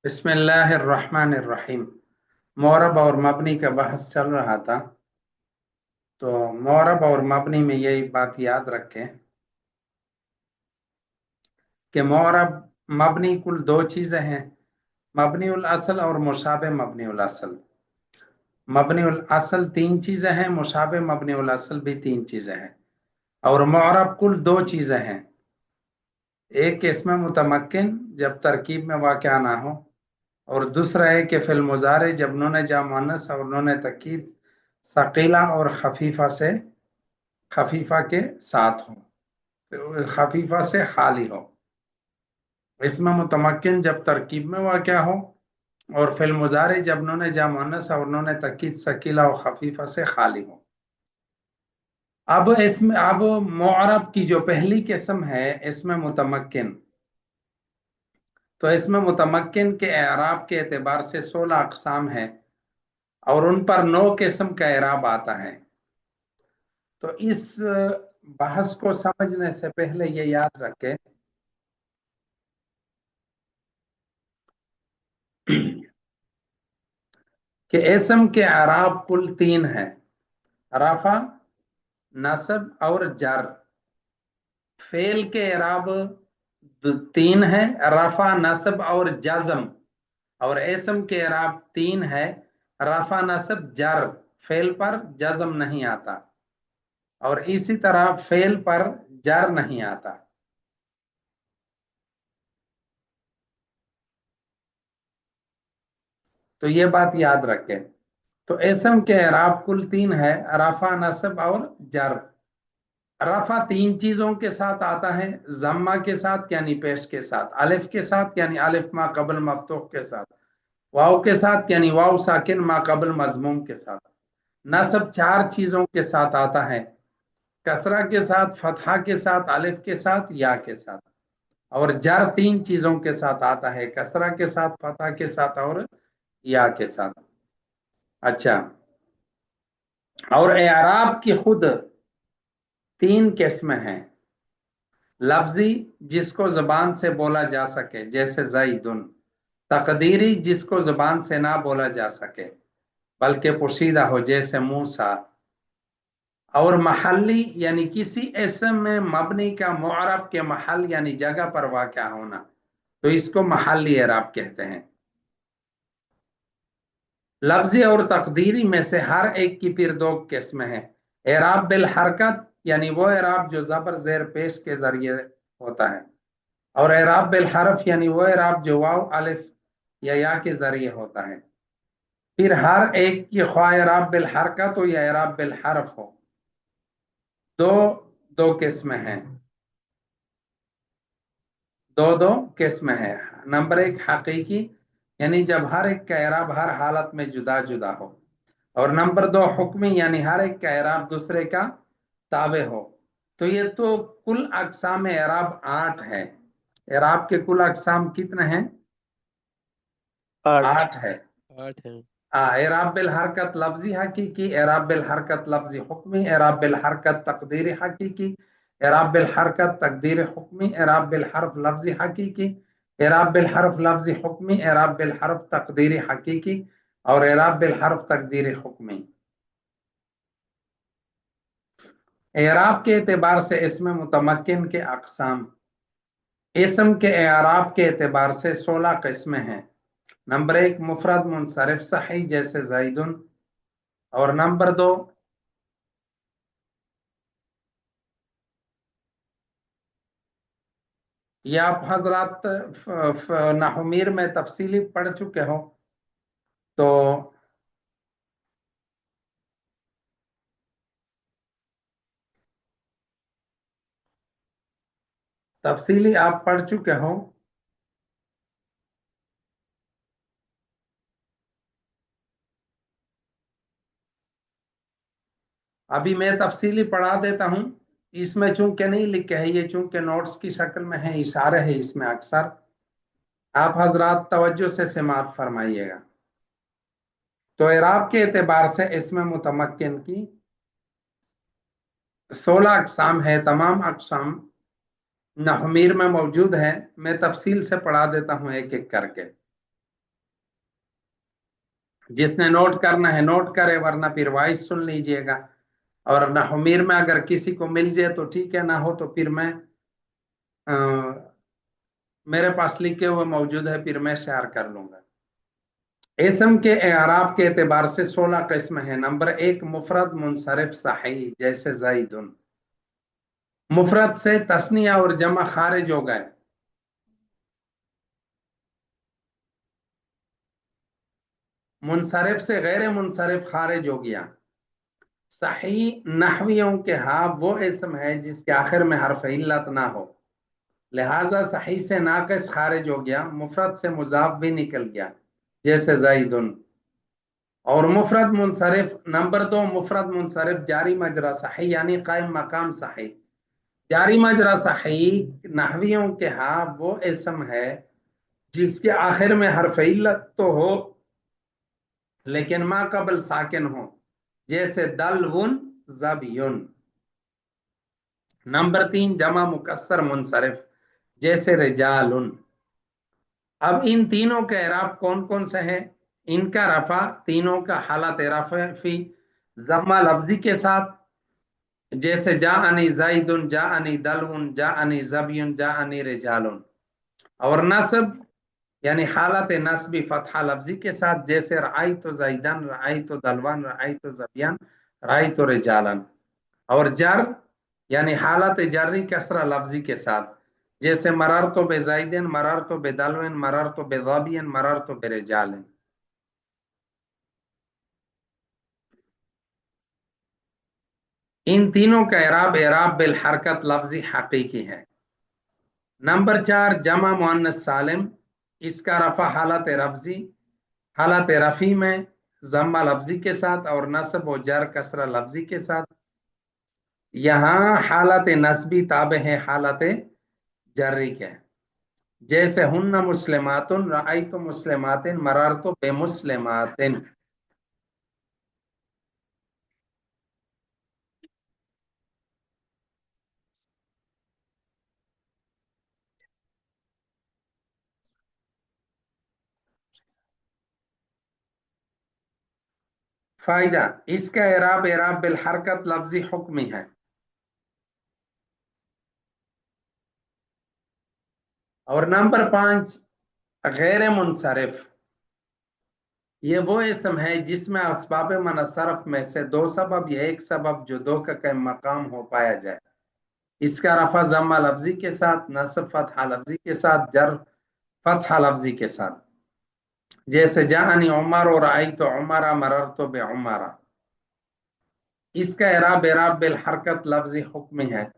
बिस्मिल्लाहिर्रहमानिर्रहीम। मोरब और मबनी का बहस चल रहा था। तो मोरब और मबनी में यही बात याद रखें कि मोरब मबनी कुल दो चीज़ें हैं, मबनी उल असल और मुशाबे मबनी उल असल। मबनी उल असल तीन चीज़ें हैं, मुशाबे मबनी उल असल भी तीन चीज़ें हैं। और मोरब कुल दो चीज़ें हैं, एक इसमें मुतमक्किन जब तरकीब में वाक़या ना हो, और दूसरा है कि फिल मुजारे जब नून जा मुअन्नस और नून तकीद सकीला और खफीफा के साथ हो, तो खफीफा से खाली हो। इसमें मुतमक्किन जब तरकीब में वाक़या हो, और फिल मुजारे जब नून जा मुअन्नस और नून तकीद सकीला और खफीफा से खाली हो। अब मुअरब की जो पहली किस्म है इसमें मुतमक्किन, तो इसमें मुतमक्किन के एराब के एतबार से 16 अक़साम है और उन पर 9 किस्म का एराब आता है। तो इस बहस को समझने से पहले ये याद रखें कि इसम के एराब कुल तीन हैं, रफा, नस्ब और जर। फेल के एराब तीन है, रफा, नस्ब और जज़म। और इसम के एराब तीन है, रफा, नस्ब, जर। फेल पर जज़म नहीं आता और इसी तरह फेल पर जर नहीं आता। तो ये बात याद रखें। तो इसम के एराब कुल तीन है, रफा, नस्ब और जर। रफा तीन चीजों के साथ आता है, जम्मा के साथ यानी पेश के साथ, अलिफ के साथ यानी अलिफ मा कबल मफ्तूह के साथ, वाव के साथ यानी वाव साकिन मा कबल मजमूम के साथ। नस्ब चार चीजों के साथ आता है, कसरा के साथ, फतहा के साथ, अलिफ के साथ, या के साथ। और जर तीन चीजों के साथ आता है, कसरा के साथ, फतहा के साथ और या के साथ। अच्छा, और एराब की खुद तीन किस्में हैं, लफ्जी जिसको जबान से बोला जा सके जैसे ज़ैदुन, तकदीरी जिसको जबान से ना बोला जा सके बल्कि पोशीदा हो जैसे मूसा, और महल्ली यानी किसी इसम में मबनी का मुअरब के महल यानी जगह पर वाक़या होना, तो इसको महल्ली एराब कहते हैं। लफ्जी और तकदीरी में से हर एक की फिर दो किस्में हैं, एराब बिल हरकत यानी वो एराब जो जबर जेर पेश के जरिए होता है, और एराब बिल हरफ यानी वो एराब जो वाव, अलिफ या के जरिए होता है। फिर हर एक की ख्वाह एराब बिल हरकत हो या एराब बिल हरफ हो, दो दो किस्में हैं, दो दो किस्में हैं। नंबर एक हकीकी यानी जब हर एक का एराब हर हालत में जुदा जुदा हो, और नंबर दो हुक्मी यानी हर एक का एराब दूसरे का ताबे हो। तो ये तो कुल अकसाम एराब 8 है। एराब के कुल अकसाम कितने हैं? आठ। 8 है। आठ है। एराब बिल हरकत लफ्जी हकीकी, एराब बिल हरकत लफ्जी हुक्मी, एराब बिल हरकत तकदीर हकीकी, एराब बिल हरकत तकदीर हुक्मी, एराब बिल हर्फ लफ्जी हकीकी, एराब बिल हर्फ लफ्जी हुक्मी, एराब बिल हर्फ तकदीर हकीकी, और एराब बिल हर्फ तकदीर हुक्मी। एराब के एतबार से इसमें मुतमक्किन के अकसाम, इसम के एराब के एतबार से 16 किस्में हैं। नंबर एक मुफरद मुनसरिफ सही जैसे जैदुन, और नंबर दो ये आप हजरात नाहुमीर में तफसीली पढ़ चुके हो, तो तफसीली आप पढ़ चुके हो। अभी मैं तफसीली पढ़ा देता हूं। इसमें चूंकि नहीं लिखे है, ये चूंकि नोट्स की शक्ल में है, इशारे है इसमें अक्सर, आप हजरात तवज्जो से समाअत फरमाइएगा। तो एराब के एतबार से इसमें मुतमक्किन की 16 अकसाम है। तमाम अकसाम नहमीर में मौजूद है, मैं तफसील से पढ़ा देता हूं एक एक करके। जिसने नोट करना है नोट करे, वरना फिर वॉइस सुन लीजिएगा। और नहमीर में अगर किसी को मिल जाए तो ठीक है, ना हो तो फिर मैं अ, मेरे पास लिखे हुए मौजूद है, फिर मैं शेयर कर लूंगा। इसम के एराब के एतबार से 16 किस्म है। नंबर एक, मुफरद मुनसरिफ सही, जैसे जैदुन। मुफरद से तस्निया और जमा खारिज हो गए। मुनसरिफ से गैर मुनसरिफ खारिज हो गया। सही नहवियों के हाँ वो इसम है जिसके आखिर में हर्फ इल्लत ना हो, लिहाजा सही से नाकिस खारिज हो गया। मुफरद से मुजाफ भी निकल गया, जैसे जैदुन। और मुफरद मुनसरिफ, नंबर दो, मुफरद मुनसरिफ जारी मजरा सही, यानी कायम मकाम सही। जारी मजरा सही नहवियों के हाँ वो इसम है जिसके आखिर में हर्फ इल्लत तो हो लेकिन मा कबल साकिन हो, जैसे दलवुन, जबियुन। नंबर तीन, जमा मुकस्सर मुनसरिफ, जैसे रिजालुन। अब इन तीनों के एराब कौन कौन से हैं? इनका रफा, तीनों का हालत रफी जम्मा लफ्जी के साथ, जैसे जा अनी जैदुन, जा अनी दलउन, जा अनी जबियुन, जा अनी रिजालुन। और नस्ब यानी हालत नस्बी फतहा लफ्जी के साथ, जैसे रआई तो जैदन, रआई तो दलवन, रआई तो जबियन, रआई तो रिजालन। और जर यानी हालत जर्री कसरा लफ्जी के साथ, जैसे मरर तो बेजैदिन, मरर तो बेदलविन, मरर तो बेदाबियन, मरर तो बेरजालिन। इन तीनों का एराब एराब बिल हरकत लफ्जी हकीकी है। नंबर चार, जमा मुअन्नस सालिम। इसका रफा हालत रफ्जी, हालत रफ़ी में जम्मा लफ्जी के साथ और नस्ब व जर कसरा लफ्जी के साथ। यहाँ हालत नस्बी ताबे है हालत जर्री के, जैसे हुन्ना मुस्लिमातुन, रअयतु मुस्लिमातिन, मररतु बेमुस्लिमातिन। फायदा, इसका एराब एराब बिल हरकत लफ्जी हुक्मी है। और नंबर पांच, गैर मुनसरिफ। ये वो इसम है जिसमें असबाब मनसरफ में से दो सबब या एक सबब जो दो का कई मकाम हो पाया जाए। इसका रफा जम्मा लफ्जी के साथ, नस्ब फतहा लफ्जी के साथ, जर फतहा लफ्जी के साथ, जैसे जहानी उमर और आई तो उमरा, मरर तो बे उमरा। इसका एराब एराब बिल हरकत लफ्जी हुक्मी है।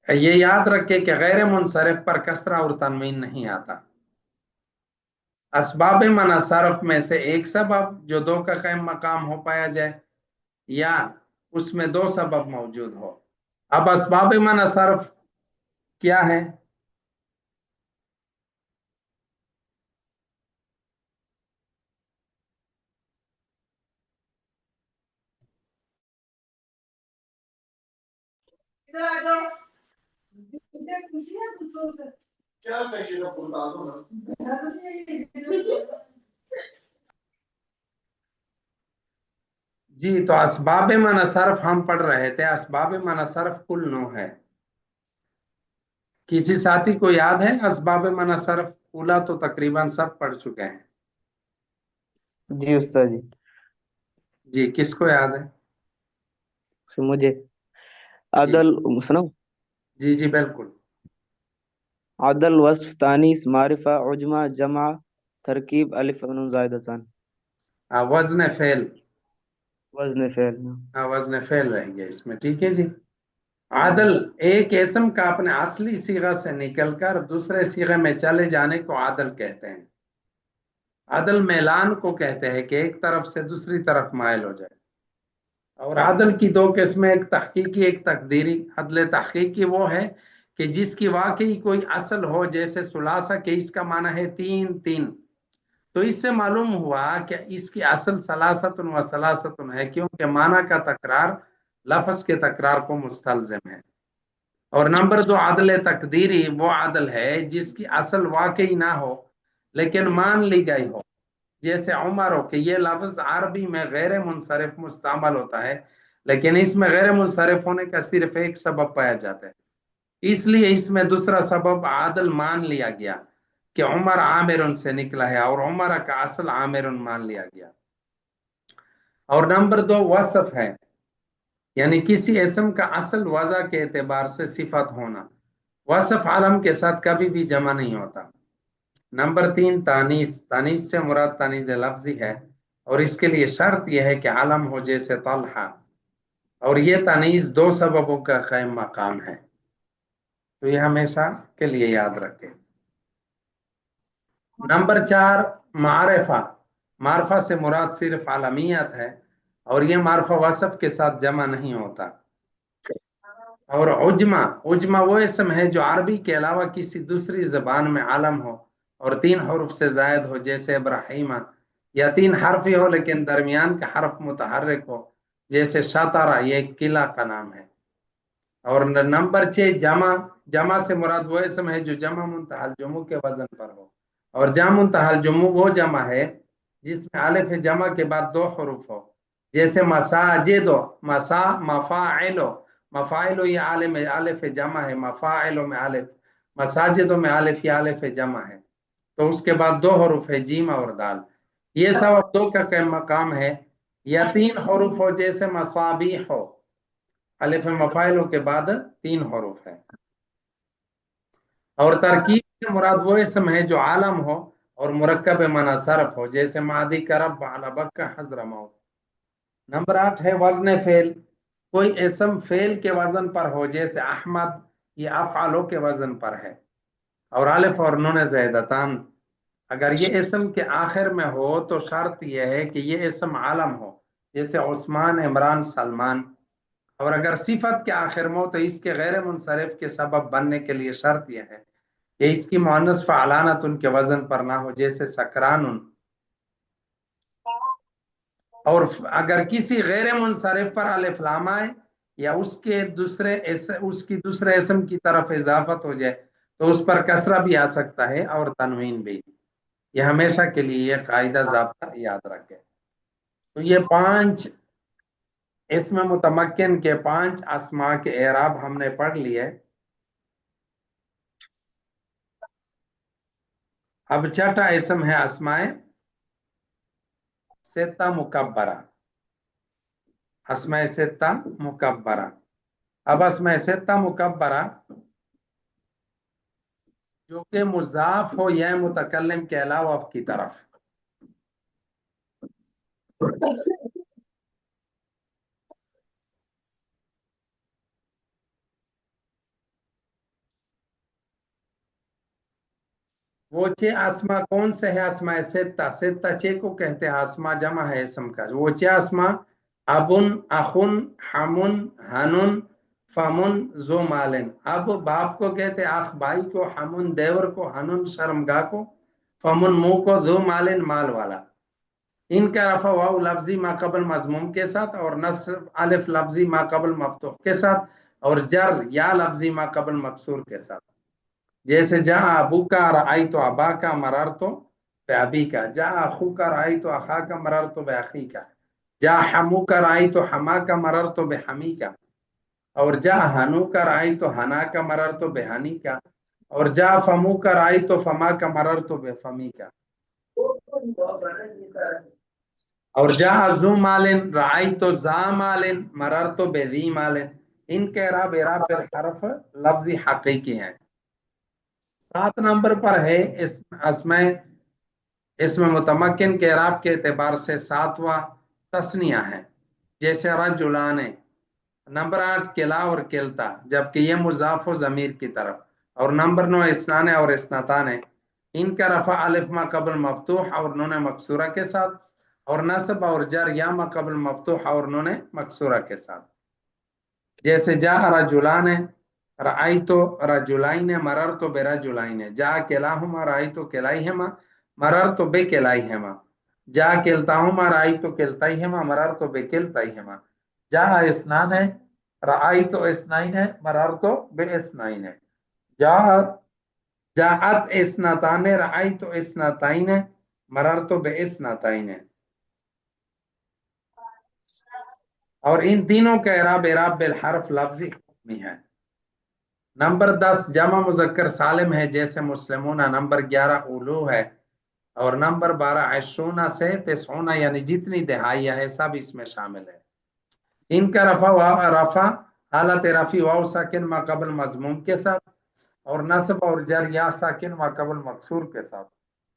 ये याद रखे कि गैर मुनसरिफ पर कसरा और तनवीन नहीं आता। असबाब मनसरफ में से एक सबब जो दो का कायम मकाम हो पाया जाए, या उसमें दो सबब मौजूद हो। अब असबाब मनसरफ क्या है? जी, तो असबाब मनसरफ हम पढ़ रहे थे। असबाब मनसरफ कुल नौ है। किसी साथी को याद है असबाब मनसरफ? उला तो तकरीबन सब पढ़ चुके हैं। जी उस्ताद जी। जी, किसको याद है? मुझे जी अदल सुनो। जी जी बिल्कुल। अदल, वस्फ, तानीस, मारिफा, उजमा, जमा, तरकीब, अलिफ नून जायदतान। वजन फेल। वजन फेल। वजन फेल रह गया इसमें, ठीक है जी। हाँ। आदल एक इसम का अपने असली सीगा से निकलकर दूसरे सीगे में चले जाने को आदल कहते हैं। आदल मैलान को कहते हैं कि एक तरफ से दूसरी तरफ मायल हो जाए। और आदल की दो किस्में, एक तहकीकी एक तकदीरी। अदल तहकीकी वो है कि जिसकी वाकई कोई असल हो, जैसे सुलासा के इसका माना है तीन तीन, तो इससे मालूम हुआ कि इसकी असल सलासतुन व सलासतुन है, क्योंकि माना का तकरार लफ्ज के तकरार को मुस्तलजिम है। और नंबर दो, आदल तकदीरी वो आदल है जिसकी असल वाकई ना हो लेकिन मान ली गई हो, جیسے عمر کہ یہ لفظ عربی میں غیر منصرف مستعمل ہوتا ہے، لیکن اس میں غیر منصرف ہونے کا صرف ایک سبب پایا جاتا ہے، اس لیے اس میں دوسرا سبب عادل مان لیا گیا کہ عمر عامر سے نکلا ہے، اور عمر کا اصل عامر مان لیا گیا۔ اور نمبر دو وصف ہے، یعنی کسی اسم کا اصل وضع کے اعتبار سے صفت ہونا، وصف عالم کے ساتھ کبھی بھی جمع نہیں ہوتا۔ نمبر تین تانیث، تانیث سے مراد تانیث لفظی ہے، اور اس کے لیے شرط یہ ہے کہ عالم ہو، جیسے طلحہ، اور یہ تانیث دو سببوں کا قائم مقام ہے، تو یہ ہمیشہ کے لیے یاد رکھیں۔ نمبر چار معرفہ، معرفہ سے مراد صرف عالمیت ہے، اور یہ معرفہ وصف کے ساتھ جمع نہیں ہوتا۔ اور عجمہ، عجمہ وہ اسم ہے جو عربی کے علاوہ کسی دوسری زبان میں عالم ہو اور تین حروف سے زائد ہو، جیسے ابراہیمہ، یا تین حرفی ہو لیکن درمیان کا حرف متحرک ہو، جیسے شاطرہ، یہ ایک قلعہ کا نام ہے۔ اور نمبر چھ جمع، جمع سے مراد وہ اسم ہے جو جمع منتہی الجموع کے وزن پر ہو، اور جمع منتہی الجموع وہ جمع ہے جس میں الف جمع کے بعد دو حروف ہو، جیسے مساجد، مسا مفاعل، مفاعل یہ عالم الف جمع ہے، مفاعل میں الف، مساجد میں الف، یہ الف جمع ہے، تو اس کے بعد دو حروف ہے، جیم اور دال، یہ سب اب دو کا مقام ہے۔ یا تین حروف ہو، جیسے مصابیح ہو، الف مفاعلوں کے بعد تین حروف ہے۔ اور ترکیب سے مراد وہ اسم ہے جو عالم ہو اور مرکب معنی صرف ہو، جیسے مادی کرب علی بکہ حضر موت۔ نمبر 8 ہے وزن فعل، کوئی اسم فعل کے وزن پر ہو، جیسے احمد، یہ افعلوں کے وزن پر ہے، اور الف اور نون زائدتان، اگر یہ اسم کے آخر میں ہو تو شرط یہ ہے کہ یہ اسم عالم ہو، جیسے عثمان، عمران، سلمان، اور اگر صفت کے آخر میں ہو تو اس کے غیر منصرف کے سبب بننے کے لیے شرط یہ ہے کہ اس کی مؤنث فعلانت ان کے وزن پر نہ ہو، جیسے سکران۔ اور اگر کسی غیر منصرف پر الف لام آئے یا اس کی دوسرے اسم کی طرف اضافت ہو جائے تو اس پر کسرہ بھی آ سکتا ہے اور تنوین بھی، یہ ہمیشہ کے لیے یہ قاعدہ ضابطہ یاد رکھے۔ تو یہ 5 اسم متمکن کے 5 اسماء کے اعراب ہم نے پڑھ لیے۔ اب چھٹا اسم ہے اسماء ستہ مکبرہ، اسماء ستہ مکبرہ۔ اب اسماء ستہ مکبرہ جو کہ مضاف ہو یا متکلم کے علاوہ کی طرف، وہ 6 اسما کون سے ہے؟ اسماء ستہ، ستہ 6 کو کہتے ہیں، اسما جمع ہے اسم کا، وہ 6 اسما ابن، اخن، حمن، ہنن، فمن، ذو مالن۔ اب باپ کو کہتے ہیں اخ، بھائی کو، حمن دیور کو، ہنن شرمگاہ کو، فمن منہ کو، ذو مالن مال والا۔ ان کا رفع واو لفظی ما قبل مضموم کے ساتھ، اور نصب الف لفظی ما قبل مفتوح کے ساتھ، اور جر یا لفظی ما قبل مکسور کے ساتھ، جیسے جا ابو کا رأیت ابا کا مررت بابی کا، جا اخو کا رأیت اخا کا مررت باخی کا، جا حمو کا رأیت حما کا مررت بحمی کا، اور جا ہنو کا رأیت حنا کا مررت بحنی کا، اور جا فمو کا رأیت فما کا مررت بفمی کا، اور جا ذو مالن رأیت ذا مالن مررت بذی مالن۔ ان کے اعراب بالحرف لفظی حقیقی ہیں۔ 7 نمبر پر ہے اسم متمکن کے اعراب کے اعتبار سے 7واں تثنیہ ہے، جیسے رجلان۔ نمبر 8 کلا اور کلتا، جبکہ یہ مضاف و ضمیر کی طرف، اور نمبر 9 اسنان اور اسنتان، ان کا رفع الف ما قبل مفتوح اور نون مکسورہ کے ساتھ، اور نصب اور جر یا ما قبل مفتوح اور نون مکسورہ کے ساتھ، جیسے جا رجلان رأیت رجلین مررت برجلین، جا کلاہما رأیت کلیہما مررت بکلیہما، جا کلتاہما رأیت کلتیہما مررت بکلتیہما، جا اثنان رأیت اثنین مررت باثنین، جاءت اثنتان رأیت اثنتین मरर तो बेइस्नतैन है। और इन तीनों का एराब एराब बिल हर्फ लफ्जी में है। नंबर 10 जमा मुजक्कर सालिम है, जैसे मुस्लिमूना। नंबर 11 उलू है। और नंबर 12 अशरूना से तिसऊना, यानी जितनी दहाइयाँ है सब इसमें शामिल है। इनका रफा रफा हालत रफी वाव साकिन मा कबल मजमूम के साथ, और नस्ब और जर या साकिन मा कबल मकसूर के साथ।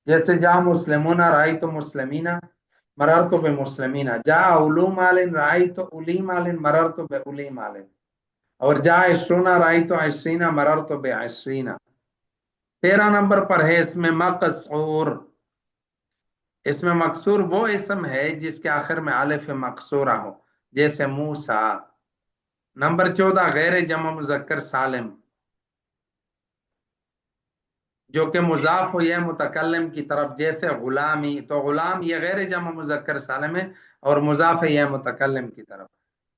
जैसे जा मुस्लिमूना राई तो मुस्लिमीना मरर तो बे मुस्लिमीना, जा उलू मालिन राई तो उली मालिन मरर तो बे उली मालिन, और जा अशरूना राई तो अशरीना मरर तो बे अशरीना। 13 नंबर पर है इसमें मकसूर। इसमें मकसूर वो इसम है जिसके आखिर में अलिफ मकसूरा हो, जैसे मूसा। नंबर 14 गैर जमा मुजक्कर सालिम, जो कि मुजाफ हो यह मुतकल्लिम की तरफ, जैसे गुलामी। तो गुलाम ये गैर जमा मुजक्कर सालिम है और मुजाफ है यह मुतकल्लिम की तरफ।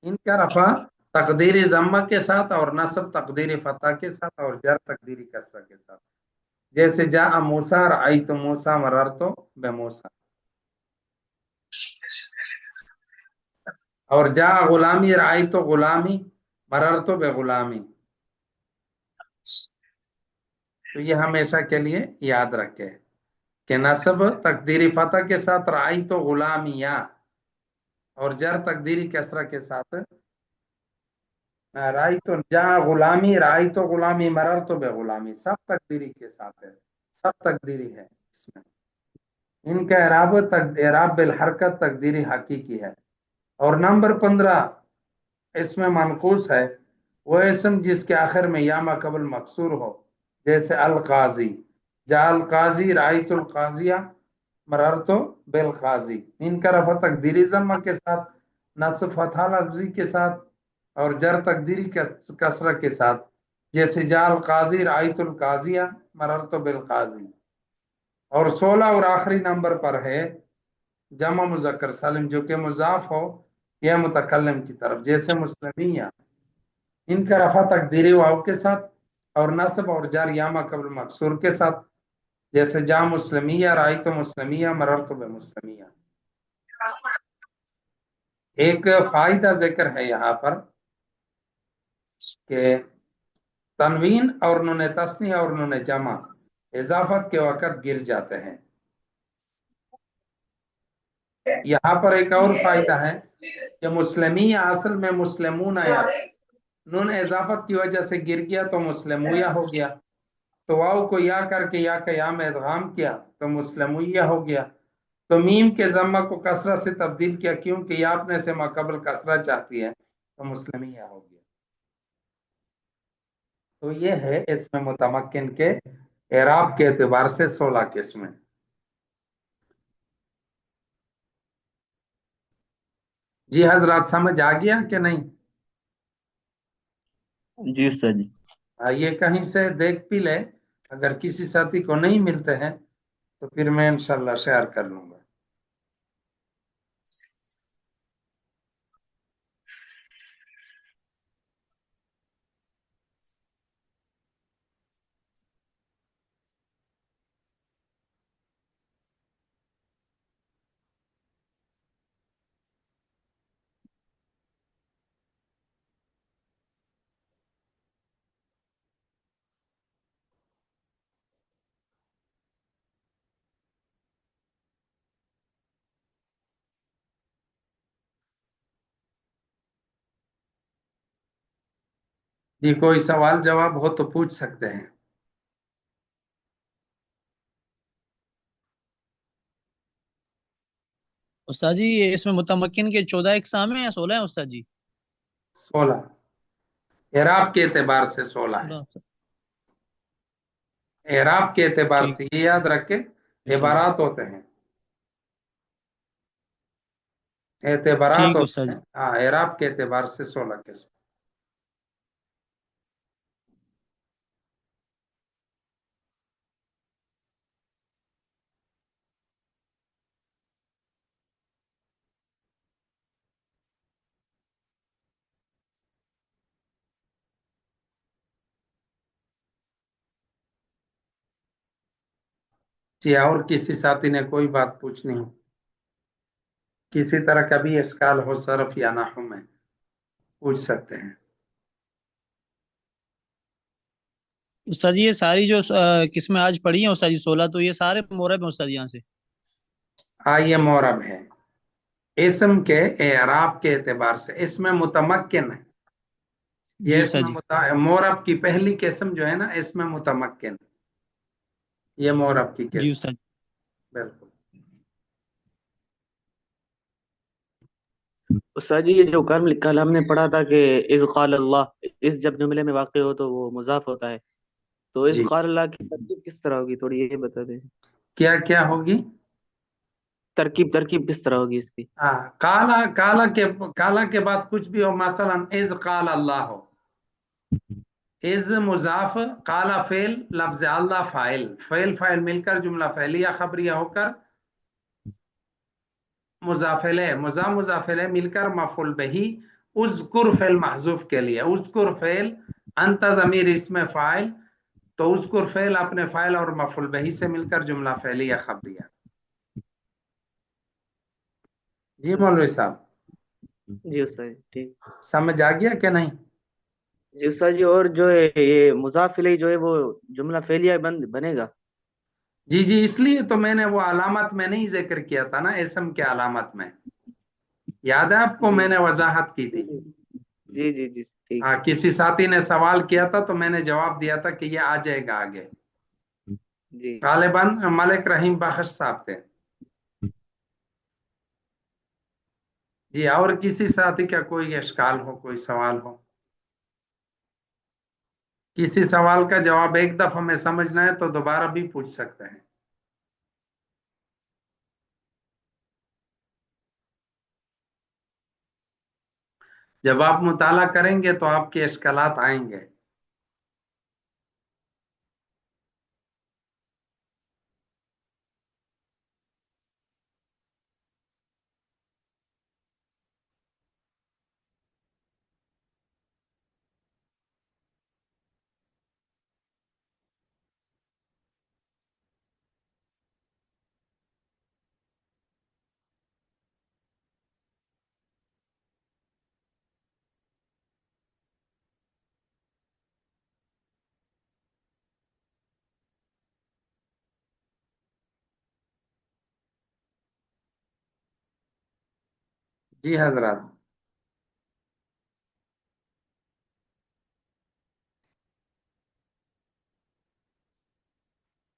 इनका रफा तकदीरी जम्मा के साथ, और नस्ब तकदीरी फतह के साथ, और जर तकदीरी कसरा के साथ। जैसे जा मूसा रअई तो मूसा मरर तो बे मूसा, और जा गुलामी रअई तो गुलामी मरर तो बे गुलामी। तो ये हमेशा के लिए याद रखे कि नस्ब तकदीरी फतह के साथ रअई तो गुलामिया, और जर तकदीरी कसरा के साथ राई तो जहाँ गुलामी राई तो गुलामी मरर तो बेगुलामी, सब तकदीरी के साथ है, सब तकदीरी है इसमें। इनका एराब एराब बिल हरकत तकदीरी हकीकी है। और नंबर 15 इसमें मनकूस है वो इसम जिसके आखिर में यामा कबल मकसूर हो, जैसे अल काजी। जा अल काजी राई तुल काजिया मरर तो बिल काजी। इनका रफा तकदीरी जम्मा के साथ, नस्ब फतहा लफ्जी के साथ, और जर तकदीरी कसरा के साथ। जैसे जाल काजी रायतुल काजिया मरर तो बिल काजी। और 16 और आखिरी नंबर पर है जमा मुजक्कर सालिम, जो कि मुजाफ हो या मुतकल्लिम की तरफ, जैसे मुस्लिमिया। इनका रफा तकदीरी वाव के साथ, और नस्ब और जर यामा कबल मकसूर के साथ। जैसे जा मुस्लिमिया राई तो मुस्लिमिया मरर तो बे मुस्लिमिया। एक फायदा जिक्र है यहाँ पर कि तनवीन और नून तस्नीह और नून जमा इजाफत के वक़्त गिर जाते हैं। यहाँ पर एक और फायदा है कि मुस्लिमी असल में मुस्लिमून आया, नून इजाफत की वजह से गिर गया तो मुस्लिमुया हो गया। तो वाव को या करके या का या में इदगाम किया तो मुस्लिमुया हो गया। तो मीम के जम्मा को कसरा से तब्दील किया, क्योंकि या अपने से माकबल कसरा चाहती है, तो मुस्लिमिया हो गया। तो ये है इसमें मुतमक्किन के एराब के एतबार से 16 किस्में। जी हजरात, समझ आ गया कि नहीं? जी उस्ताद जी। ये कहीं से देख भी ले, अगर किसी साथी को नहीं मिलते हैं तो फिर मैं इंशाल्लाह शेयर कर लूंगा। जी कोई सवाल जवाब हो तो पूछ सकते हैं। उस्ताद जी, ये इसमें मुतमक्किन के 14 इकसाम है या 16 है उस्ताद जी? 16 एराब के एतबार से 16 है। 16। एराब के एतबार ठीक से ये याद रखे, ठीक। इबारात होते हैं, एतबारात ठीक होते उस्ताद हैं। जी। हाँ, एराब के एतबार से 16 किस्म। جی اور किसी साथी ने कोई बात पूछनी हो, किसी तरह का भी इश्काल हो सरफ या नहव में, पूछ सकते हैं। उस्ताद जी ये सारी जो किस्में आज पढ़ी हैं उस्ताद जी 16, तो ये सारे मोरब हैं उस्ताद जी यहाँ से। ये मोरब है, इसम के एराब के एतबार से इसमें मुतमक्किन है। ये जी उस्ताद इसमें जी। मोरब की पहली किस्म जो है ना, इसमें मुतमक्किन, ये मोरब की जी किस्म। उस्ताद। बिल्कुल। उस्ताद जी ये जो कल हमने पढ़ा था कि इज़ क़ाल अल्लाह, इस जब जुमले में वाक़ हो तो वो मुज़ाफ होता है, तो इज़ जी क़ाल अल्लाह की तरकीब किस तरह होगी, थोड़ी ये बता दें। क्या क्या होगी? तरकीब तरकीब किस तरह होगी इसकी। हाँ, काला के बाद कुछ भी हो, मसलन इज काल अल्लाह हो, इज मुजाफ, काला फेल, लफ्ज अल्लाह फाइल, फेल फाइल मिलकर जुमला फेलिया खबरिया होकर मुजाफिले, मुजाफिले मिलकर मफुल बही, उज़कुर फेल महजूफ के लिए, उज़कुर फेल अंत ज़मीर इसमें फाइल, तो उज़कुर फेल अपने फाइल और मफुल बही से मिलकर जुमला फेलिया खबरिया। जी मौलवी साहब, जी उस्ताद जी, ठीक। समझ आ गया क्या नहीं? जी उस्ताद जी, और जो है ये मुज़ाफ इलैहि जो है वो जुमला फेलिया बनेगा। जी जी, इसलिए तो मैंने वो अलामत में नहीं जिक्र किया था ना, इसम के अलामत में, याद है आपको, जी मैंने वजाहत की थी। जी जी जी ठीक। हाँ, किसी साथी ने सवाल किया था तो मैंने जवाब दिया था कि ये आ जाएगा आगे। जी गालिबन मलिक रहीम बख्श साहब थे। जी और किसी साथी का कोई इश्काल हो, कोई सवाल हो, किसी सवाल का जवाब एक दफा में समझना है तो दोबारा भी पूछ सकते हैं। जब आप मुताला करेंगे तो आपके इश्कालात आएंगे। जी हजरत।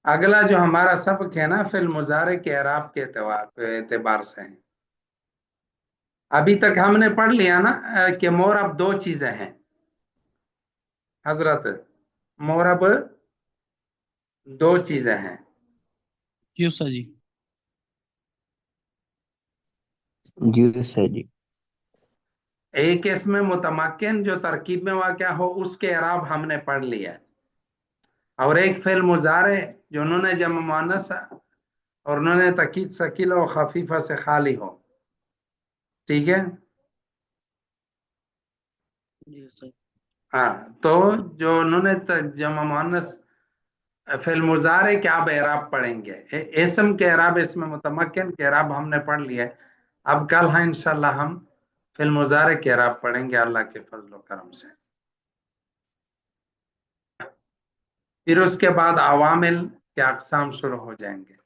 अगला जो हमारा सबक है ना, फिल मुजारे के एराब के एतबार से है। अभी तक हमने पढ़ लिया ना कि मोरब दो चीजें हैं हजरत, मोरब दो चीजें हैं। जी उस्ताद जी। जी उस्ताद जी। एक इसमें मुतमक्किन जो तरकीब में वाक़या हो उसके एराब हमने पढ़ लिया, और एक फेल मुजारे जो उन्होंने जमा मुअन्नस और उन्होंने तकीद सकीला और खफीफा से खाली हो। ठीक है। जी उस्ताद। हाँ, तो जो उन्होंने जमा मुअन्नस फेल मुजारे के आप एराब पढ़ेंगे, इसम के एराब, इसमें मुतमक्किन के एराब हमने पढ़ लिया है। अब कल है इंशाल्लाह हम फिल मुजारे के एराब पढ़ेंगे अल्लाह के फजल और करम से। फिर उसके बाद अवामिल के अक़साम शुरू हो जाएंगे।